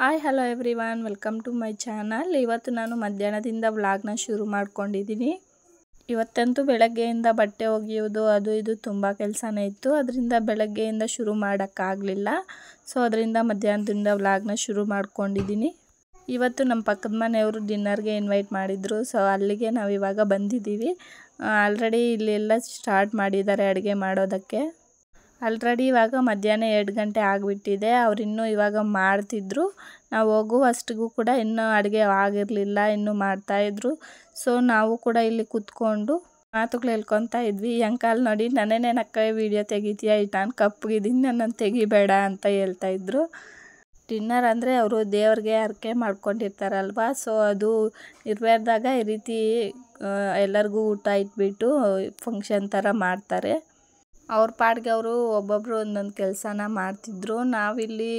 Hi hello everyone, welcome to my channel. ಇವತ್ತು ನಾನು ಮಧ್ಯಾಹ್ನದಿಂದ ವ್ಲಾಗ್ನ ಶುರು ಮಾಡ್ಕೊಂಡಿದ್ದೀನಿ. ಇವತ್ತಂತೂ ಬೆಳಗ್ಗೆಯಿಂದ ಬಟ್ಟೆ ಒಗೆಯೋದು ಅದು ಇದು ತುಂಬ ಕೆಲಸನೇ ಇತ್ತು. ಅದರಿಂದ ಬೆಳಗ್ಗೆಯಿಂದ ಶುರು ಮಾಡೋಕ್ಕಾಗಲಿಲ್ಲ. ಸೊ ಅದರಿಂದ ಮಧ್ಯಾಹ್ನದಿಂದ ವ್ಲಾಗ್ನ ಶುರು ಮಾಡ್ಕೊಂಡಿದ್ದೀನಿ. ಇವತ್ತು ನಮ್ಮ ಪಕ್ಕದ ಮನೆಯವರು ಡಿನ್ನರ್ಗೆ ಇನ್ವೈಟ್ ಮಾಡಿದರು. ಸೊ ಅಲ್ಲಿಗೆ ನಾವು ಇವಾಗ ಬಂದಿದ್ದೀವಿ. ಆಲ್ರೆಡಿ ಇಲ್ಲೆಲ್ಲ ಸ್ಟಾರ್ಟ್ ಮಾಡಿದ್ದಾರೆ ಅಡುಗೆ ಮಾಡೋದಕ್ಕೆ. ಆಲ್ರೆಡಿ ಇವಾಗ ಮಧ್ಯಾಹ್ನ 2 ಗಂಟೆ ಆಗಿಬಿಟ್ಟಿದೆ. ಅವರಿನ್ನೂ ಇವಾಗ ಮಾಡ್ತಿದ್ರು. ನಾವು ಹೋಗುವಷ್ಟಿಗೂ ಕೂಡ ಇನ್ನೂ ಅಡುಗೆ ಆಗಿರಲಿಲ್ಲ, ಇನ್ನೂ ಮಾಡ್ತಾಯಿದ್ರು. ಸೊ ನಾವು ಕೂಡ ಇಲ್ಲಿ ಕೂತ್ಕೊಂಡು ಮಾತುಗಳು ಹೇಳ್ಕೊತಾ ಇದ್ವಿ. ಈ ಅಂಕಲ್ ನೋಡಿ, ನನ್ನೇ ನಕ್ಕ ವೀಡಿಯೋ ತೆಗಿತೀಯಾ, ನಾನು ಕಪ್ಪಗಿದ್ದೀನಿ, ನನ್ನನ್ನು ತೆಗಿಬೇಡ ಅಂತ ಹೇಳ್ತಾಯಿದ್ರು. ಡಿನ್ನರ್ ಅಂದರೆ ಅವರು ದೇವ್ರಿಗೆ ಹರಕೆ ಮಾಡ್ಕೊಂಡಿರ್ತಾರಲ್ವ, ಸೊ ಅದು ನೆರವೇರಿದಾಗ ಈ ರೀತಿ ಎಲ್ಲರಿಗೂ ಊಟ ಇಟ್ಬಿಟ್ಟು ಫಂಕ್ಷನ್ ಥರ ಮಾಡ್ತಾರೆ. ಅವ್ರ ಪಾಡಿಗೆ ಅವರು ಒಬ್ಬೊಬ್ಬರು ಒಂದೊಂದು ಕೆಲಸನ ಮಾಡ್ತಿದ್ರು. ನಾವಿಲ್ಲಿ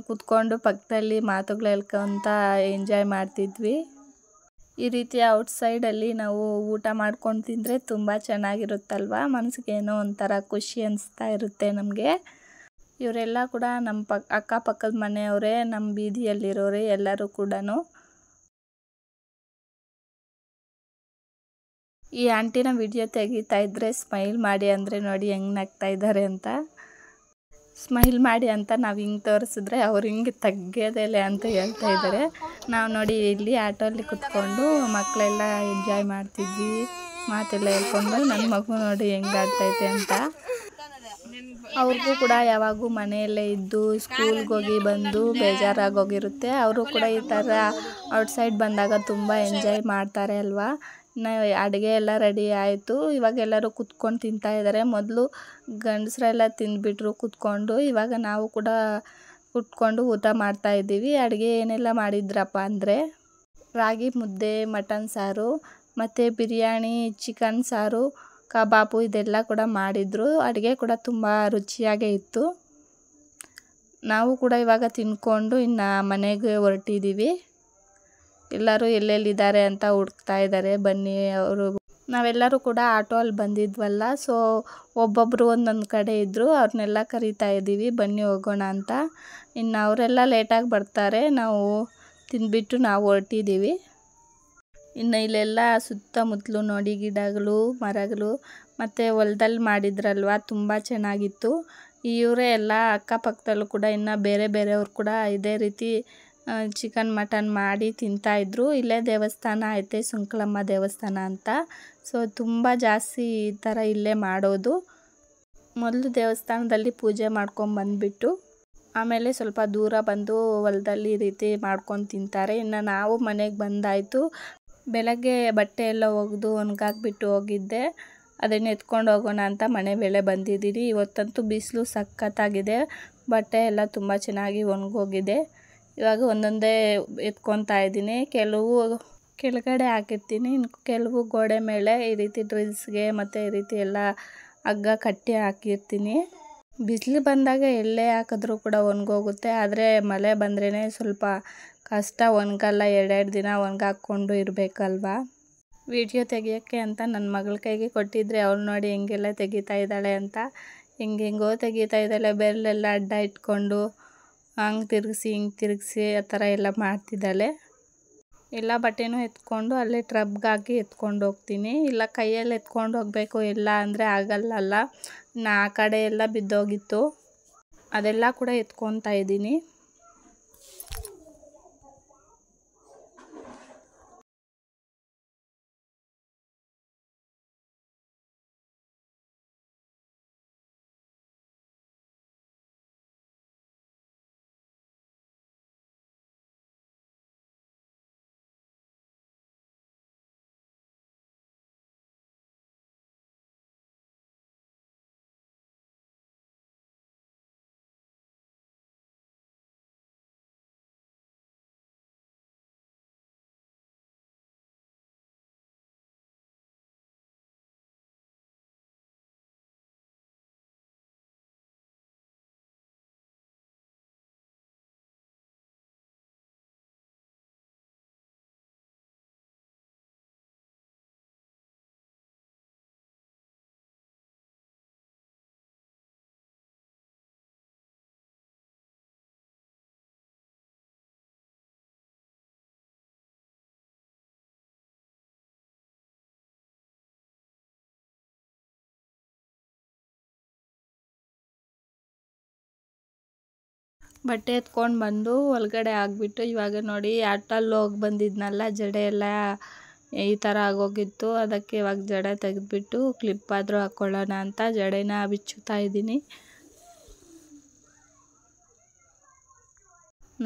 ಕೂತ್ಕೊಂಡು ಪಕ್ಕದಲ್ಲಿ ಮಾತುಗಳು ಹೇಳ್ಕೊತ ಎಂಜಾಯ್ ಮಾಡ್ತಿದ್ವಿ. ಈ ರೀತಿ ಔಟ್ಸೈಡಲ್ಲಿ ನಾವು ಊಟ ಮಾಡ್ಕೊಂಡು ತಿಂದರೆ ತುಂಬ ಚೆನ್ನಾಗಿರುತ್ತಲ್ವ, ಮನಸ್ಸಿಗೇನೋ ಒಂಥರ ಖುಷಿ ಅನಿಸ್ತಾ ಇರುತ್ತೆ ನಮಗೆ. ಇವರೆಲ್ಲ ಕೂಡ ನಮ್ಮ ಅಕ್ಕಪಕ್ಕದ ಮನೆಯವರೇ, ನಮ್ಮ ಬೀದಿಯಲ್ಲಿರೋರೆ ಎಲ್ಲರೂ ಕೂಡ. ಈ ಆಂಟಿನ ವಿಡಿಯೋ ತೆಗಿತಾ ಇದ್ದರೆ ಸ್ಮೈಲ್ ಮಾಡಿ ಅಂದರೆ ನೋಡಿ ಹೆಂಗೆ ನಗ್ತಾ ಇದ್ದಾರೆ ಅಂತ. ಸ್ಮೈಲ್ ಮಾಡಿ ಅಂತ ನಾವು ಹಿಂಗೆ ತೋರಿಸಿದ್ರೆ ಅವ್ರು ಹಿಂಗೆ ತಗ್ಗೋದಿಲ್ಲ ಅಂತ ಹೇಳ್ತಾ ಇದ್ದಾರೆ. ನಾವು ನೋಡಿ ಇಲ್ಲಿ ಆಟೋಲ್ಲಿ ಕುತ್ಕೊಂಡು ಮಕ್ಕಳೆಲ್ಲ ಎಂಜಾಯ್ ಮಾಡ್ತಿದ್ವಿ, ಮಾತೆಲ್ಲ ಹೇಳ್ಕೊಂಡು. ನನ್ನ ಮಗು ನೋಡಿ ಹೆಂಗೆ ಆಡ್ತೈತೆ ಅಂತ. ಅವ್ರಿಗೂ ಕೂಡ ಯಾವಾಗೂ ಮನೆಯಲ್ಲೇ ಇದ್ದು ಸ್ಕೂಲ್ಗೆ ಹೋಗಿ ಬಂದು ಬೇಜಾರಾಗೋಗಿರುತ್ತೆ. ಅವರು ಕೂಡ ಈ ಥರ ಔಟ್ಸೈಡ್ ಬಂದಾಗ ತುಂಬ ಎಂಜಾಯ್ ಮಾಡ್ತಾರೆ ಅಲ್ವಾ. ಅಡುಗೆ ಎಲ್ಲ ರೆಡಿ ಆಯಿತು. ಇವಾಗ ಎಲ್ಲರೂ ಕುತ್ಕೊಂಡು ತಿಂತಾ ಇದ್ದಾರೆ. ಮೊದಲು ಗಂಡಸರೆಲ್ಲ ತಿಂದುಬಿಟ್ರು ಕುತ್ಕೊಂಡು. ಇವಾಗ ನಾವು ಕೂಡ ಕುತ್ಕೊಂಡು ಊಟ ಮಾಡ್ತಾ ಇದ್ದೀವಿ. ಅಡುಗೆ ಏನೆಲ್ಲ ಮಾಡಿದ್ರಪ್ಪ ಅಂದರೆ ರಾಗಿ ಮುದ್ದೆ, ಮಟನ್ ಸಾರು, ಮತ್ತು ಬಿರಿಯಾನಿ, ಚಿಕನ್ ಸಾರು, ಕಬಾಬು ಇದೆಲ್ಲ ಕೂಡ ಮಾಡಿದರು. ಅಡುಗೆ ಕೂಡ ತುಂಬ ರುಚಿಯಾಗೇ ಇತ್ತು. ನಾವು ಕೂಡ ಇವಾಗ ತಿಂದ್ಕೊಂಡು ಇನ್ನು ಮನೆಗೆ ಹೊರಟಿದ್ದೀವಿ. ಎಲ್ಲರೂ ಎಲ್ಲೆಲ್ಲಿದ್ದಾರೆ ಅಂತ ಹುಡುಕ್ತಾ ಇದ್ದಾರೆ. ಬನ್ನಿ ಅವರು, ನಾವೆಲ್ಲರೂ ಕೂಡ ಆಟೋಲ್ಲಿ ಬಂದಿದ್ವಲ್ಲ, ಸೊ ಒಬ್ಬೊಬ್ಬರು ಒಂದೊಂದು ಕಡೆ ಇದ್ದರು. ಅವ್ರನ್ನೆಲ್ಲ ಕರಿತಾ ಇದ್ದೀವಿ ಬನ್ನಿ ಹೋಗೋಣ ಅಂತ. ಇನ್ನು ಅವರೆಲ್ಲ ಲೇಟಾಗಿ ಬರ್ತಾರೆ. ನಾವು ತಿಂದ್ಬಿಟ್ಟು ನಾವು ಹೊರಟಿದ್ದೀವಿ. ಇನ್ನು ಇಲ್ಲೆಲ್ಲ ಸುತ್ತಮುತ್ತಲು ನೋಡಿ ಗಿಡಗಳು, ಮರಗಳು, ಮತ್ತು ಹೊಲದಲ್ಲಿ ಮಾಡಿದ್ರಲ್ವ ತುಂಬ ಚೆನ್ನಾಗಿತ್ತು. ಇವರೇ ಎಲ್ಲ ಅಕ್ಕಪಕ್ಕದಲ್ಲೂ ಕೂಡ ಇನ್ನು ಬೇರೆ ಬೇರೆಯವ್ರು ಕೂಡ ಇದೇ ರೀತಿ ಚಿಕನ್ ಮಟನ್ ಮಾಡಿ ತಿಂತಾಯಿದ್ರು. ಇಲ್ಲೇ ದೇವಸ್ಥಾನ ಐತೆ, ಸುಂಕಲಮ್ಮ ದೇವಸ್ಥಾನ ಅಂತ. ಸೊ ತುಂಬ ಜಾಸ್ತಿ ಈ ಥರ ಇಲ್ಲೇ ಮಾಡೋದು. ಮೊದಲು ದೇವಸ್ಥಾನದಲ್ಲಿ ಪೂಜೆ ಮಾಡ್ಕೊಂಬಂದ್ಬಿಟ್ಟು ಆಮೇಲೆ ಸ್ವಲ್ಪ ದೂರ ಬಂದು ಹೊಲದಲ್ಲಿ ಈ ರೀತಿ ಮಾಡ್ಕೊಂಡು ತಿಂತಾರೆ. ಇನ್ನು ನಾವು ಮನೆಗೆ ಬಂದಾಯಿತು. ಬೆಳಗ್ಗೆ ಬಟ್ಟೆ ಎಲ್ಲ ಒಗೆದು ಒಣಗಾಕ್ಬಿಟ್ಟು ಹೋಗಿದ್ದೆ. ಅದನ್ನು ಎತ್ಕೊಂಡು ಹೋಗೋಣ ಅಂತ ಮನೆ ಮೇಲೆ ಬಂದಿದ್ದೀನಿ. ಇವತ್ತಂತೂ ಬಿಸಿಲು ಸಖತ್ತಾಗಿದೆ. ಬಟ್ಟೆ ಎಲ್ಲ ತುಂಬ ಚೆನ್ನಾಗಿ ಒಣಗೋಗಿದೆ. ಇವಾಗ ಒಂದೊಂದೇ ಎತ್ಕೊತಾ ಇದ್ದೀನಿ. ಕೆಲವು ಕೆಳಗಡೆ ಹಾಕಿರ್ತೀನಿ, ಕೆಲವು ಗೋಡೆ ಮೇಲೆ ಈ ರೀತಿ ಡ್ರಿಲ್ಸ್ಗೆ ಮತ್ತು ಈ ರೀತಿ ಎಲ್ಲ ಹಗ್ಗ ಕಟ್ಟಿ ಹಾಕಿರ್ತೀನಿ. ಬಿಸಿಲು ಬಂದಾಗ ಎಲ್ಲೇ ಹಾಕಿದ್ರೂ ಕೂಡ ಒಣಗೋಗುತ್ತೆ. ಆದರೆ ಮಳೆ ಬಂದ್ರೇ ಸ್ವಲ್ಪ ಕಷ್ಟ, ಒಣಗಲ್ಲ. 2 ದಿನ ಒಣಗಾಕ್ಕೊಂಡು ಇರಬೇಕಲ್ವ. ವಿಡಿಯೋ ತೆಗಿಯೋಕ್ಕೆ ಅಂತ ನನ್ನ ಮಗಳ ಕೈಗೆ ಕೊಟ್ಟಿದ್ರೆ ಅವಳು ನೋಡಿ ಹೆಂಗೆಲ್ಲ ತೆಗಿತಾ ಇದ್ದಾಳೆ ಅಂತ. ಹೆಂಗೆಂಗೋ ತೆಗಿತಾ ಇದ್ದಾಳೆ, ಬೆರಳೆಲ್ಲ ಅಡ್ಡ ಇಟ್ಕೊಂಡು ಹಂಗೆ ತಿರುಗಿಸಿ ಹಿಂಗೆ ತಿರುಗಿಸಿ ಆ ಥರ ಎಲ್ಲ ಮಾಡ್ತಿದ್ದಾಳೆ. ಎಲ್ಲ ಬಟ್ಟೆನೂ ಎತ್ಕೊಂಡು ಅಲ್ಲೇ ಟ್ರಬ್ಗೆ ಹಾಕಿ ಎತ್ಕೊಂಡು ಹೋಗ್ತೀನಿ. ಇಲ್ಲ ಕೈಯಲ್ಲಿ ಎತ್ಕೊಂಡು ಹೋಗಬೇಕು, ಎಲ್ಲ ಅಂದರೆ ಆಗಲ್ಲಲ್ಲ. ಇನ್ನು ಆ ಕಡೆ ಎಲ್ಲ ಬಿದ್ದೋಗಿತ್ತು, ಅದೆಲ್ಲ ಕೂಡ ಎತ್ಕೊತಾ ಇದ್ದೀನಿ. ಬಟ್ಟೆ ಎತ್ಕೊಂಡು ಬಂದು ಒಳಗಡೆ ಆಗಿಬಿಟ್ಟು ಇವಾಗ ನೋಡಿ ಆಟೋಲ್ಲಿ ಹೋಗಿ ಬಂದಿದ್ನಲ್ಲ, ಜಡೆ ಎಲ್ಲ ಈ ಥರ ಆಗೋಗಿತ್ತು. ಅದಕ್ಕೆ ಇವಾಗ ಜಡೆ ತೆಗೆದ್ಬಿಟ್ಟು ಕ್ಲಿಪ್ ಆದರೂ ಹಾಕ್ಕೊಳ್ಳೋಣ ಅಂತ ಜಡೆನ ಬಿಚ್ಚುತ್ತಾ ಇದ್ದೀನಿ.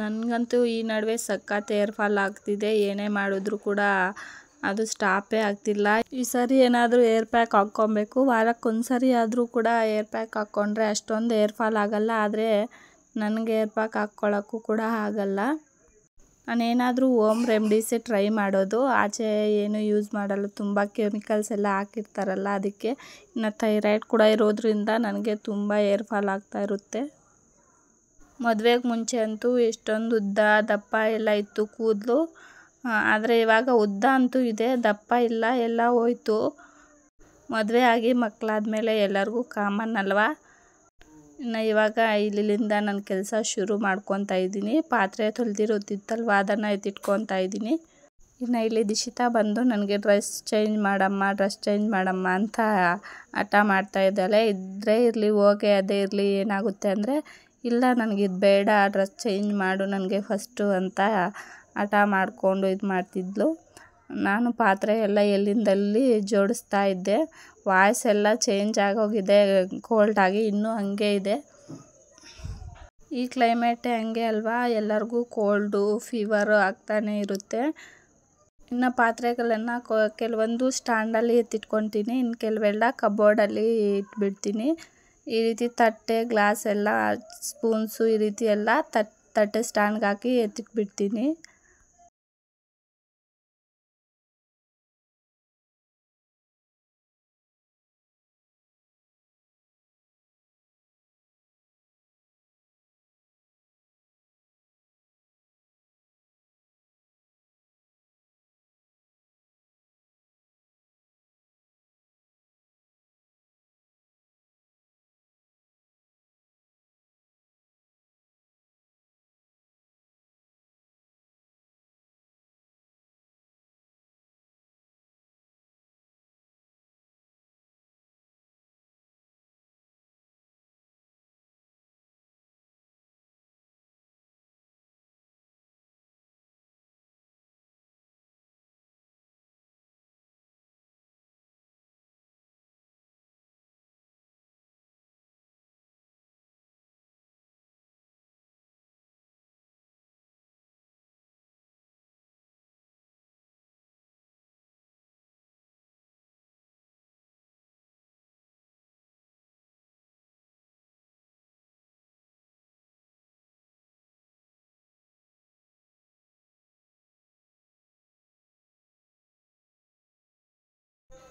ನನಗಂತೂ ಈ ನಡುವೆ ಸಖತ್ ಏರ್ ಫಾಲ್ ಆಗ್ತಿದೆ. ಏನೇ ಮಾಡಿದ್ರು ಕೂಡ ಅದು ಸ್ಟಾಪೇ ಆಗ್ತಿಲ್ಲ. ಈ ಸರಿ ಏನಾದರೂ ಏರ್ ಪ್ಯಾಕ್ ಹಾಕ್ಕೊಬೇಕು. ವಾರಕ್ಕೊಂದ್ಸರಿ ಆದರೂ ಕೂಡ ಏರ್ ಪ್ಯಾಕ್ ಹಾಕ್ಕೊಂಡ್ರೆ ಅಷ್ಟೊಂದು ಏರ್ ಫಾಲ್ ಆಗಲ್ಲ. ಆದರೆ ನನಗೆ ಏರ್ ಪ್ಯಾಕ್ ಹಾಕ್ಕೊಳ್ಳೋಕ್ಕೂ ಕೂಡ ಆಗಲ್ಲ. ನಾನೇನಾದರೂ ಹೋಮ್ ರೆಮಿಡೀಸೇ ಟ್ರೈ ಮಾಡೋದು. ಆಚೆ ಏನು ಯೂಸ್ ಮಾಡಲ್ಲ, ತುಂಬ ಕೆಮಿಕಲ್ಸ್ ಎಲ್ಲ ಹಾಕಿರ್ತಾರಲ್ಲ ಅದಕ್ಕೆ. ಇನ್ನು ಥೈರಾಯ್ಡ್ ಕೂಡ ಇರೋದ್ರಿಂದ ನನಗೆ ತುಂಬ ಏರ್ ಫಾಲ್ ಆಗ್ತಾ ಇರುತ್ತೆ. ಮದುವೆಗೆ ಮುಂಚೆ ಅಂತೂ ಎಷ್ಟೊಂದು ಉದ್ದ ದಪ್ಪ ಎಲ್ಲ ಇತ್ತು ಕೂದಲು. ಆದರೆ ಇವಾಗ ಉದ್ದ ಅಂತೂ ಇದೆ, ದಪ್ಪ ಇಲ್ಲ, ಎಲ್ಲ ಹೋಯ್ತು. ಮದುವೆ ಆಗಿ ಮಕ್ಕಳಾದ್ಮೇಲೆ ಎಲ್ಲರಿಗೂ ಕಾಮನ್ ಅಲ್ವಾ. ಇನ್ನು ಇವಾಗ ಇಲ್ಲಿಂದ ನನ್ನ ಕೆಲಸ ಶುರು ಮಾಡ್ಕೊತಾ ಇದ್ದೀನಿ. ಪಾತ್ರೆ ತೊಳೆದಿರೋದಿತ್ತಲ್ವ ಅದನ್ನು ಎತ್ತಿಟ್ಕೊತಾ ಇದ್ದೀನಿ. ಇನ್ನು ಇಲ್ಲಿ ದಿಶಿತಾ ಬಂದು ನನಗೆ ಡ್ರೆಸ್ ಚೇಂಜ್ ಮಾಡಮ್ಮ ಅಂತ ಹಠ ಮಾಡ್ತಾ ಇದ್ದಾಳೆ. ಇದ್ದರೆ ಇರಲಿ, ಹೋಗಿ ಅದೇ ಇರಲಿ, ಏನಾಗುತ್ತೆ ಅಂದರೆ ಇಲ್ಲ ನನಗಿದು ಬೇಡ, ಡ್ರೆಸ್ ಚೇಂಜ್ ಮಾಡು ನನಗೆ ಫಸ್ಟು ಅಂತ ಹಠ ಮಾಡಿಕೊಂಡು ಇದು ಮಾಡ್ತಿದ್ಲು. ನಾನು ಪಾತ್ರೆ ಎಲ್ಲ ಎಲ್ಲಿಂದಲ್ಲಿ ಜೋಡಿಸ್ತಾ ಇದ್ದೆ. ವಾಯ್ಸ್ ಎಲ್ಲ ಚೇಂಜ್ ಆಗೋಗಿದೆ, ಕೋಲ್ಡಾಗಿ ಇನ್ನೂ ಹಾಗೆ ಇದೆ. ಈ ಕ್ಲೈಮೇಟೇ ಹಂಗೆ ಅಲ್ವಾ, ಎಲ್ಲರಿಗೂ ಕೋಲ್ಡು ಫೀವರು ಆಗ್ತಾನೆ ಇರುತ್ತೆ. ಇನ್ನು ಪಾತ್ರೆಗಳನ್ನು ಕೆಲವೊಂದು ಸ್ಟ್ಯಾಂಡಲ್ಲಿ ಎತ್ತಿಟ್ಕೊತೀನಿ, ಇನ್ನು ಕೆಲವೆಲ್ಲ ಕಬೋರ್ಡಲ್ಲಿ ಇಟ್ಬಿಡ್ತೀನಿ. ಈ ರೀತಿ ತಟ್ಟೆ ಗ್ಲಾಸ್ ಎಲ್ಲ ಸ್ಪೂನ್ಸು ಈ ರೀತಿ ಎಲ್ಲ ತಟ್ಟೆ ಸ್ಟ್ಯಾಂಡ್ಗೆ ಹಾಕಿ ಎತ್ತಿಟ್ಬಿಡ್ತೀನಿ.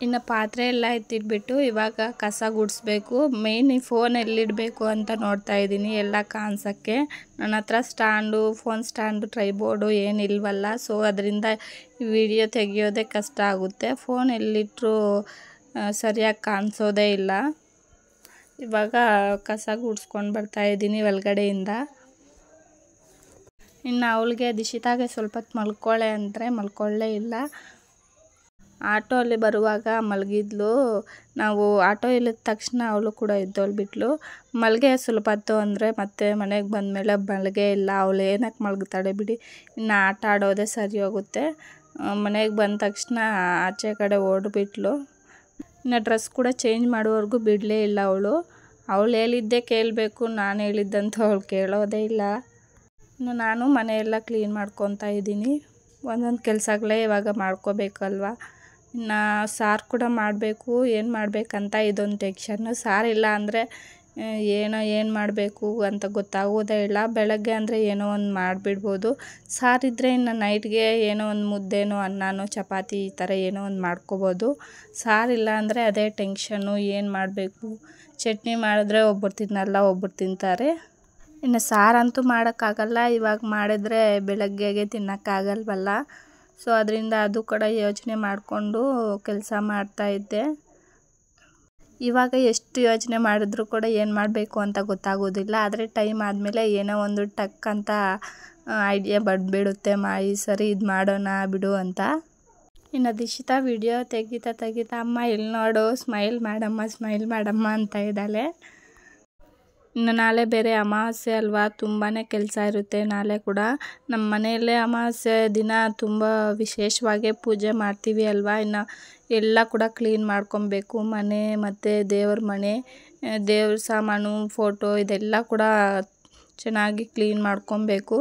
ಇನ್ನು ಪಾತ್ರೆ ಎಲ್ಲ ಎತ್ತಿಟ್ಬಿಟ್ಟು ಇವಾಗ ಕಸ ಗುಡಿಸ್ಬೇಕು. ಮೇಯ್ನ್ ಈ ಫೋನ್ ಎಲ್ಲಿಡಬೇಕು ಅಂತ ನೋಡ್ತಾ ಇದ್ದೀನಿ, ಎಲ್ಲ ಕಾಣಿಸೋಕ್ಕೆ. ನನ್ನ ಹತ್ರ ಫೋನ್ ಸ್ಟ್ಯಾಂಡು ಟ್ರೈಬೋರ್ಡು ಏನಿಲ್ವಲ್ಲ. ಸೊ ಅದರಿಂದ ವಿಡಿಯೋ ತೆಗಿಯೋದೇ ಕಷ್ಟ ಆಗುತ್ತೆ. ಫೋನ್ ಎಲ್ಲಿಟ್ಟರೂ ಸರಿಯಾಗಿ ಕಾಣಿಸೋದೇ ಇಲ್ಲ. ಇವಾಗ ಕಸ ಗುಡಿಸ್ಕೊಂಡು ಬರ್ತಾಯಿದ್ದೀನಿ ಒಳಗಡೆಯಿಂದ. ಇನ್ನು ಅವಳಿಗೆ ದಿಶಿತಾಗೆ ಸ್ವಲ್ಪ ಹೊತ್ತು ಮಲ್ಕೊಳ್ಳೆ ಅಂದರೆ ಮಲ್ಕೊಳ್ಳೇ ಇಲ್ಲ. ಆಟೋ ಅಲ್ಲಿ ಬರುವಾಗ ಮಲಗಿದ್ಲು. ನಾವು ಆಟೋ ಇಳಿದ ತಕ್ಷಣ ಅವಳು ಕೂಡ ಎದ್ದೋಳ್ಬಿಟ್ಲು. ಮಲ್ಗೆ ಸ್ವಲ್ಪ ಹೊತ್ತು ಅಂದರೆ ಮತ್ತೆ ಮನೆಗೆ ಬಂದಮೇಲೆ ಮಲ್ಗೆ ಇಲ್ಲ. ಅವಳು ಏನಕ್ಕೆ ಮಲಗ್ತಾಳೆ ಬಿಡಿ, ಇನ್ನು ಆಟ ಆಡೋದೇ ಸರಿ ಹೋಗುತ್ತೆ. ಮನೆಗೆ ಬಂದ ತಕ್ಷಣ ಆಚೆ ಕಡೆ ಓಡಿಬಿಟ್ಲು. ಇನ್ನು ಡ್ರೆಸ್ ಕೂಡ ಚೇಂಜ್ ಮಾಡೋವರೆಗೂ ಬಿಡಲೇ ಇಲ್ಲ ಅವಳು ಹೇಳಿದ್ದೇ ಕೇಳಬೇಕು, ನಾನು ಹೇಳಿದ್ದಂತೂ ಅವಳು ಕೇಳೋದೇ ಇಲ್ಲ. ಇನ್ನು ನಾನು ಮನೆಯೆಲ್ಲ ಕ್ಲೀನ್ ಮಾಡ್ಕೊತಾ ಇದ್ದೀನಿ. ಒಂದೊಂದು ಕೆಲಸಗಳೇ ಇವಾಗ ಮಾಡ್ಕೋಬೇಕಲ್ವ. ಇನ್ನು ಸಾರು ಕೂಡ ಮಾಡಬೇಕು, ಏನು ಮಾಡಬೇಕಂತ ಇದೊಂದು ಟೆನ್ಷನ್ನು. ಸಾರಿಲ್ಲ ಅಂದರೆ ಏನು ಮಾಡಬೇಕು ಅಂತ ಗೊತ್ತಾಗೋದೇ ಇಲ್ಲ. ಬೆಳಗ್ಗೆ ಅಂದರೆ ಏನೋ ಒಂದು ಮಾಡಿಬಿಡ್ಬೋದು. ಸಾರಿದ್ದರೆ ಇನ್ನು ನೈಟ್ಗೆ ಏನೋ ಒಂದು ಮುದ್ದೆನೋ ಅನ್ನನೋ ಚಪಾತಿ ಈ ಥರ ಏನೋ ಒಂದು ಮಾಡ್ಕೋಬೋದು. ಸಾರಿಲ್ಲ ಅಂದರೆ ಅದೇ ಟೆನ್ಷನ್ನು, ಏನು ಮಾಡಬೇಕು. ಚಟ್ನಿ ಮಾಡಿದ್ರೆ ಒಬ್ಬರು ತಿನ್ನಲ್ಲ, ಒಬ್ಬರು ತಿಂತಾರೆ. ಇನ್ನು ಸಾರಂತೂ ಮಾಡೋಕ್ಕಾಗಲ್ಲ. ಇವಾಗ ಮಾಡಿದ್ರೆ ಬೆಳಗ್ಗೆಗೆ ತಿನ್ನೋಕ್ಕಾಗಲ್ವಲ್ಲ. ಸೊ ಅದರಿಂದ ಅದು ಕೂಡ ಯೋಚನೆ ಮಾಡಿಕೊಂಡು ಕೆಲಸ ಮಾಡ್ತಾಯಿದ್ದೆ. ಇವಾಗ ಎಷ್ಟು ಯೋಚನೆ ಮಾಡಿದ್ರೂ ಕೂಡ ಏನು ಮಾಡಬೇಕು ಅಂತ ಗೊತ್ತಾಗೋದಿಲ್ಲ. ಆದರೆ ಟೈಮ್ ಆದಮೇಲೆ ಏನೋ ಒಂದು ಟಕ್ ಅಂತ ಐಡಿಯಾ ಬಂದುಬಿಡುತ್ತೆ, ಈ ಸರಿ ಇದು ಮಾಡೋಣ ಬಿಡು ಅಂತ. ಇನ್ನು ದಿಶಿತಾ ವಿಡಿಯೋ ತೆಗಿತಾ ಅಮ್ಮ ಇಲ್ಲಿ ನೋಡು ಸ್ಮೈಲ್ ಮಾಡಮ್ಮ ಅಂತ ಇದ್ದಾಳೆ. ಇನ್ನು ನಾಳೆ ಬೇರೆ ಅಮಾವಾಸ್ಯೆ ಅಲ್ವಾ, ತುಂಬಾ ಕೆಲಸ ಇರುತ್ತೆ ನಾಳೆ ಕೂಡ. ನಮ್ಮ ಮನೆಯಲ್ಲೇ ಅಮಾವಾಸ್ಯೆ ದಿನ ತುಂಬ ವಿಶೇಷವಾಗಿ ಪೂಜೆ ಮಾಡ್ತೀವಿ ಅಲ್ವಾ. ಇನ್ನು ಎಲ್ಲ ಕೂಡ ಕ್ಲೀನ್ ಮಾಡ್ಕೊಬೇಕು, ಮನೆ ಮತ್ತು ದೇವ್ರ ಮನೆ, ದೇವ್ರ ಸಾಮಾನು, ಫೋಟೋ ಇದೆಲ್ಲ ಕೂಡ ಚೆನ್ನಾಗಿ ಕ್ಲೀನ್ ಮಾಡ್ಕೊಬೇಕು.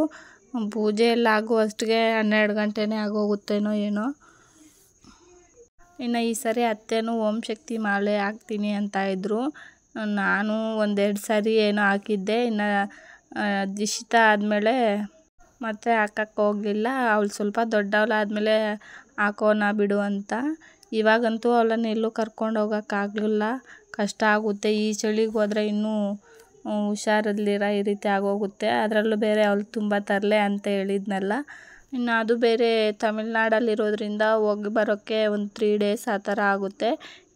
ಪೂಜೆ ಎಲ್ಲ ಆಗುವಷ್ಟಿಗೆ 12 ಗಂಟೆನೇ ಆಗೋಗುತ್ತೇನೋ ಏನೋ. ಇನ್ನು ಈ ಸರಿ ಅತ್ತೆನೂ ಓಂ ಶಕ್ತಿ ಮಾಲೆ ಹಾಕ್ತೀನಿ ಅಂತ ಇದ್ದರು. ನಾನು 1-2 ಸಾರಿ ಏನೋ ಹಾಕಿದ್ದೆ. ಇನ್ನು ದಿಶಿತ ಆದಮೇಲೆ ಮತ್ತೆ ಹಾಕಕ್ಕೆ ಹೋಗಲಿಲ್ಲ. ಅವಳು ಸ್ವಲ್ಪ ದೊಡ್ಡವಳಾದಮೇಲೆ ಹಾಕೋಣ ಬಿಡು ಅಂತ. ಇವಾಗಂತೂ ಅವಳನ್ನು ಎಲ್ಲೂ ಕರ್ಕೊಂಡು ಹೋಗೋಕ್ಕಾಗಲಿಲ್ಲ, ಕಷ್ಟ ಆಗುತ್ತೆ. ಈ ಚಳಿಗೆ ಹೋದರೆ ಇನ್ನೂ ಹುಷಾರಿಲ್ದಿರ ಈ ರೀತಿ ಆಗೋಗುತ್ತೆ. ಅದರಲ್ಲೂ ಬೇರೆ ಅವಳು ತುಂಬ ತರಲೆ ಅಂತ ಹೇಳಿದ್ನಲ್ಲ. ಇನ್ನು ಅದು ಬೇರೆ ತಮಿಳ್ನಾಡಲ್ಲಿರೋದ್ರಿಂದ ಹೋಗಿ ಬರೋಕ್ಕೆ ಒಂದು 3 ಡೇಸ್ ಆ ಥರ ಆಗುತ್ತೆ.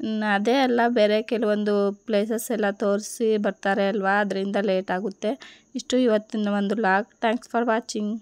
ಇನ್ನು ಅದೇ ಅಲ್ಲ, ಬೇರೆ ಕೆಲವೊಂದು ಪ್ಲೇಸಸ್ ಎಲ್ಲ ತೋರಿಸಿ ಬರ್ತಾರೆ ಅಲ್ವಾ, ಅದರಿಂದ ಲೇಟ್ ಆಗುತ್ತೆ. ಇಷ್ಟು ಇವತ್ತಿನ ಒಂದು ವ್ಲಾಗ್. Thanks for watching.